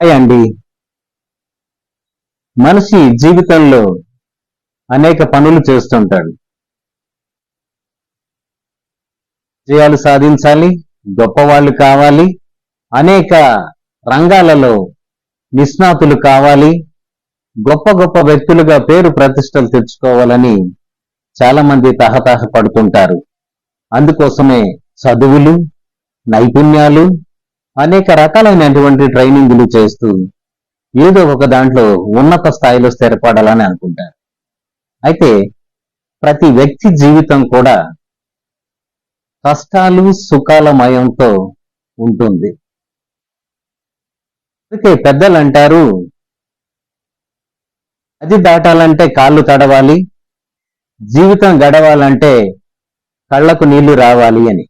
Hi అండి. మనిషి జీవితంలో అనేక పనులు చేస్తుంటాడు. విజయాలు సాధించాలి, గొప్పవాళ్ళు కావాలి, అనేక రంగాలలో నిష్ణాతులు కావాలి, గొప్ప గొప్ప వ్యక్తులుగా పేరు ప్రతిష్టలు తెచ్చుకోవాలని చాలా మంది తహతహ పడుతుంటారు. అందుకోసమే చదువులు, నైపుణ్యాలు, అనేక రకాలైనటువంటి ట్రైనింగులు చేస్తూ ఏదో ఒక దాంట్లో ఉన్నత స్థాయిలో స్థిరపడాలని అనుకుంటారు. అయితే ప్రతి వ్యక్తి జీవితం కూడా కష్టాలు సుఖాల మయంతో ఉంటుంది. అందుకే పెద్దలు అంటారు, అది దాటాలంటే కాళ్ళు తడవాలి, జీవితం గడవాలంటే కళ్ళకు నీళ్లు రావాలి అని.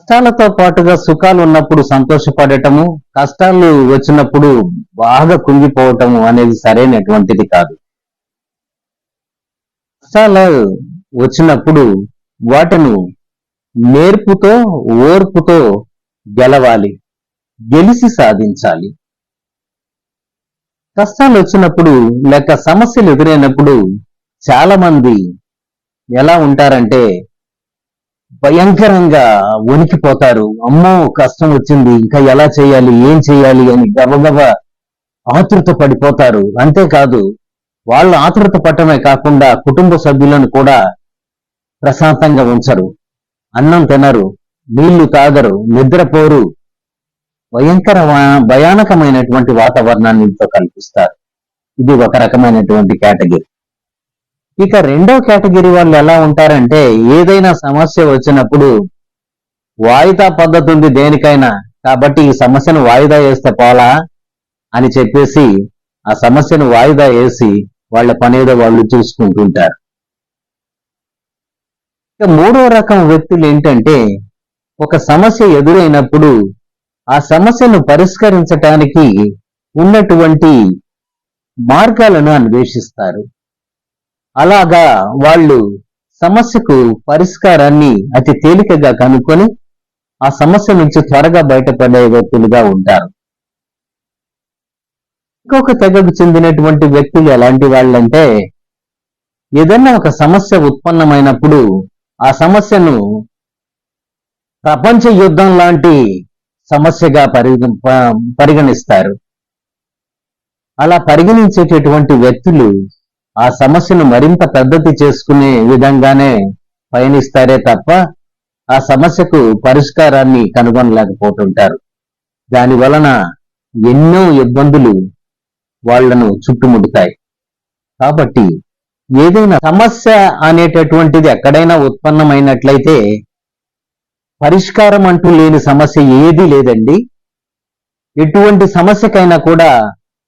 కష్టాలతో పాటుగా సుఖాలు ఉన్నప్పుడు సంతోషపడటము, కష్టాలు వచ్చినప్పుడు బాగా కుంగిపోవటము అనేది సరైనటువంటిది కాదు. కష్టాలు వచ్చినప్పుడు వాటిని నేర్పుతో ఓర్పుతో గెలవాలి, గెలిచి సాధించాలి. కష్టాలు వచ్చినప్పుడు లేక సమస్యలు ఎదురైనప్పుడు చాలా మంది ఎలా ఉంటారంటే భయంకరంగా వణికిపోతారు. అమ్మో కష్టం వచ్చింది, ఇంకా ఎలా చేయాలి, ఏం చేయాలి అని గబగబా ఆతృత పడిపోతారు. అంతేకాదు, వాళ్ళు ఆతృత పడటమే కాకుండా కుటుంబ సభ్యులను కూడా ప్రశాంతంగా ఉంచరు. అన్నం తినరు, నీళ్లు తాగరు, నిద్రపోరు. భయానకమైనటువంటి వాతావరణాన్ని ఇంట్లో కల్పిస్తారు. ఇది ఒక రకమైనటువంటి కేటగిరీ. ఇక రెండో కేటగిరీ వాళ్ళు ఎలా ఉంటారంటే, ఏదైనా సమస్య వచ్చినప్పుడు వాయిదా పద్ధతి ఉంది దేనికైనా, కాబట్టి ఈ సమస్యను వాయిదా వేస్తే పోలా అని చెప్పేసి ఆ సమస్యను వాయిదా వేసి వాళ్ళ పనేదో వాళ్ళు చూసుకుంటుంటారు. ఇక మూడో రకం వ్యక్తులు ఏంటంటే, ఒక సమస్య ఎదురైనప్పుడు ఆ సమస్యను పరిష్కరించటానికి ఉన్నటువంటి మార్గాలను అన్వేషిస్తారు. అలాగా వాళ్ళు సమస్యకు పరిష్కారాన్ని అతి తేలికగా కనుక్కొని ఆ సమస్య నుంచి త్వరగా బయటపడే వ్యక్తులుగా ఉంటారు. ఇంకొక తెగకు చెందినటువంటి వ్యక్తులు ఎలాంటి వాళ్ళంటే, ఏదైనా ఒక సమస్య ఉత్పన్నమైనప్పుడు ఆ సమస్యను ప్రపంచ యుద్ధం లాంటి సమస్యగా పరిగణిస్తారు. అలా పరిగణించేటటువంటి వ్యక్తులు ఆ సమస్యను మరింత పెద్దది చేసుకునే విధంగానే పయనిస్తారే తప్ప ఆ సమస్యకు పరిష్కారాన్ని కనుగొనలేకపోతుంటారు. దాని వలన ఎన్నో ఇబ్బందులు వాళ్లను చుట్టుముడతాయి. కాబట్టి ఏదైనా సమస్య అనేటటువంటిది ఎక్కడైనా ఉత్పన్నమైనట్లయితే పరిష్కారం అంటూ లేని సమస్య ఏదీ లేదండి. ఎటువంటి సమస్యకైనా కూడా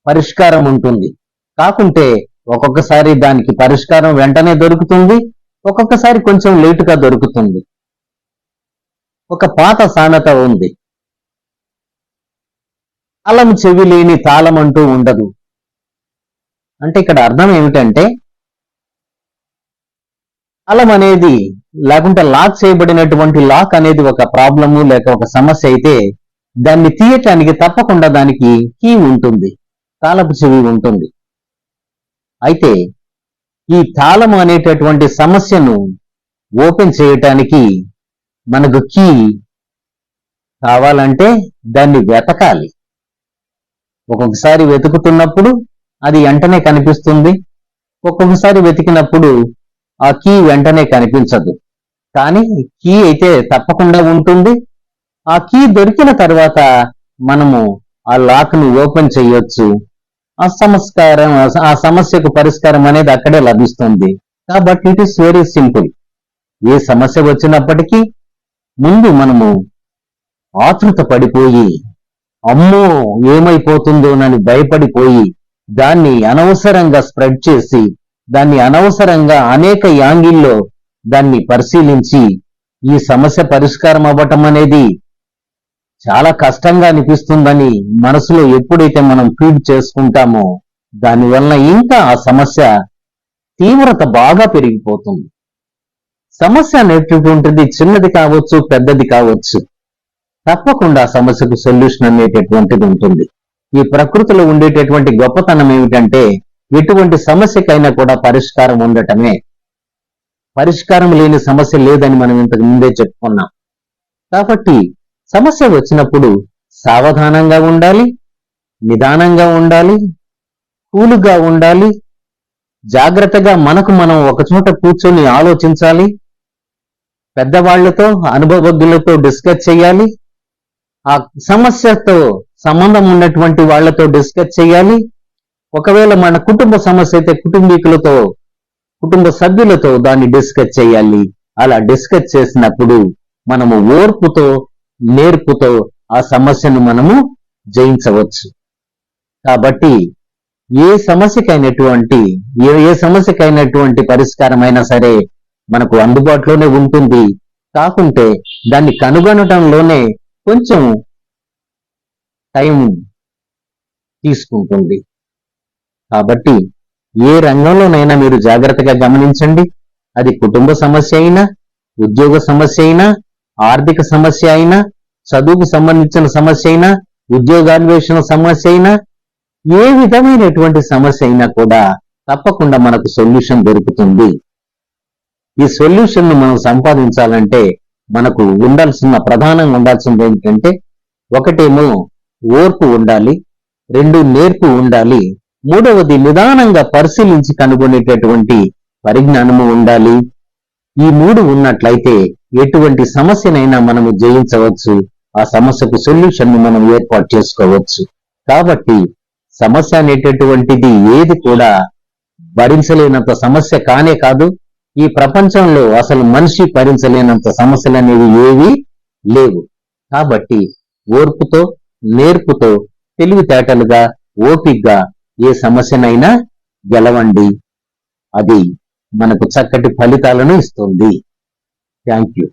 పరిష్కారం ఉంటుంది. కాకుంటే ఒక్కొక్కసారి దానికి పరిష్కారం వెంటనే దొరుకుతుంది, ఒక్కొక్కసారి కొంచెం లేటుగా దొరుకుతుంది. ఒక పాత సామెత ఉంది, తాళం చెవి లేని తాళం అంటూ ఉండదు. అంటే ఇక్కడ అర్థం ఏమిటంటే, తాళం అనేది లేకుంటే లాక్ చేయబడినటువంటి లాక్ అనేది ఒక ప్రాబ్లము లేక ఒక సమస్య అయితే దాన్ని తీయటానికి తప్పకుండా దానికి కీ ఉంటుంది, తాళపు చెవి ఉంటుంది. అయితే ఈ తాళము అనేటటువంటి సమస్యను ఓపెన్ చేయటానికి మనకు కీ కావాలంటే దాన్ని వెతకాలి. ఒక్కొక్కసారి వెతుకుతున్నప్పుడు అది వెంటనే కనిపిస్తుంది, ఒక్కొక్కసారి వెతికినప్పుడు ఆ కీ వెంటనే కనిపించదు. కానీ కీ అయితే తప్పకుండా ఉంటుంది. ఆ కీ దొరికిన తర్వాత మనము ఆ లాక్ ను ఓపెన్ చేయొచ్చు. ఆ సమస్యకు పరిష్కారం అనేది అక్కడే లభిస్తుంది. కాబట్టి ఇట్ ఈస్ వెరీ సింపుల్. ఏ సమస్య వచ్చినప్పటికీ ముందు మనము ఆతృత పడిపోయి అమ్మో ఏమైపోతుందోనని భయపడిపోయి దాన్ని అనవసరంగా స్ప్రెడ్ చేసి దాన్ని అనవసరంగా అనేక యాంగిల్లో దాన్ని పరిశీలించి ఈ సమస్య పరిష్కారం అవ్వటం అనేది చాలా కష్టంగా అనిపిస్తుందని మనసులో ఎప్పుడైతే మనం ఫీడ్ చేసుకుంటామో దానివల్ల ఇంకా ఆ సమస్య తీవ్రత బాగా పెరిగిపోతుంది. సమస్య అనేటటువంటిది చిన్నది కావచ్చు, పెద్దది కావచ్చు. తప్పకుండా ఆ సమస్యకు సొల్యూషన్ అనేటటువంటిది ఉంటుంది. ఈ ప్రకృతిలో ఉండేటటువంటి గొప్పతనం ఏమిటంటే ఎటువంటి సమస్యకైనా కూడా పరిష్కారం ఉండటమే. పరిష్కారం లేని సమస్య లేదని మనం ఇంతకు ముందే చెప్పుకున్నాం. కాబట్టి సమస్య వచ్చినప్పుడు సావధానంగా ఉండాలి, నిదానంగా ఉండాలి, కూలుగా ఉండాలి, జాగ్రత్తగా మనకు మనం ఒకచోట కూర్చొని ఆలోచించాలి, పెద్దవాళ్లతో అనుభవజ్ఞులతో డిస్కస్ చేయాలి, ఆ సమస్యతో సంబంధం ఉన్నటువంటి వాళ్లతో డిస్కస్ చేయాలి. ఒకవేళ మన కుటుంబ సమస్య అయితే కుటుంబీకులతో, కుటుంబ సభ్యులతో దాన్ని డిస్కస్ చేయాలి. అలా డిస్కస్ చేసినప్పుడు మనము ఓర్పుతో, నేర్పుతో ఆ సమస్యను మనము జయించవచ్చు. కాబట్టి ఏ సమస్యకైనటువంటి పరిష్కారమైనా సరే మనకు అందుబాటులోనే ఉంటుంది. కాకుంటే దాన్ని కనుగొనటంలోనే కొంచెం టైం తీసుకుంటుంది. కాబట్టి ఏ రంగంలోనైనా మీరు జాగ్రత్తగా గమనించండి. అది కుటుంబ సమస్య అయినా, ఉద్యోగ సమస్య అయినా, ఆర్థిక సమస్య అయినా, చదువుకు సంబంధించిన సమస్య అయినా, ఉద్యోగాన్వేషణ సమస్య అయినా, ఏ విధమైనటువంటి సమస్య అయినా కూడా తప్పకుండా మనకు సొల్యూషన్ దొరుకుతుంది. ఈ సొల్యూషన్ ను మనం సంపాదించాలంటే మనకు ప్రధానంగా ఉండాల్సింది ఏంటంటే, ఒకటేమో ఓర్పు ఉండాలి, రెండు నేర్పు ఉండాలి, మూడవది నిదానంగా పరిశీలించి కనుగొనేటటువంటి పరిజ్ఞానము ఉండాలి. ఈ మూడు ఉన్నట్లయితే ఎటువంటి సమస్యనైనా మనము జయించవచ్చు. ఆ సమస్యకు సొల్యూషన్ ని మనం ఏర్పాటు చేసుకోవచ్చు. కాబట్టి సమస్య అనేటటువంటిది ఏది కూడా భరించలేనంత సమస్య కానే కాదు. ఈ ప్రపంచంలో అసలు మనిషి భరించలేనంత సమస్యలు అనేవి ఏవి లేవు. కాబట్టి ఓర్పుతో, నేర్పుతో, తెలివితేటలుగా, ఓపికగా ఏ సమస్యనైనా గెలవండి. అది మనకు చక్కటి ఫలితాలను ఇస్తుంది. Thank you.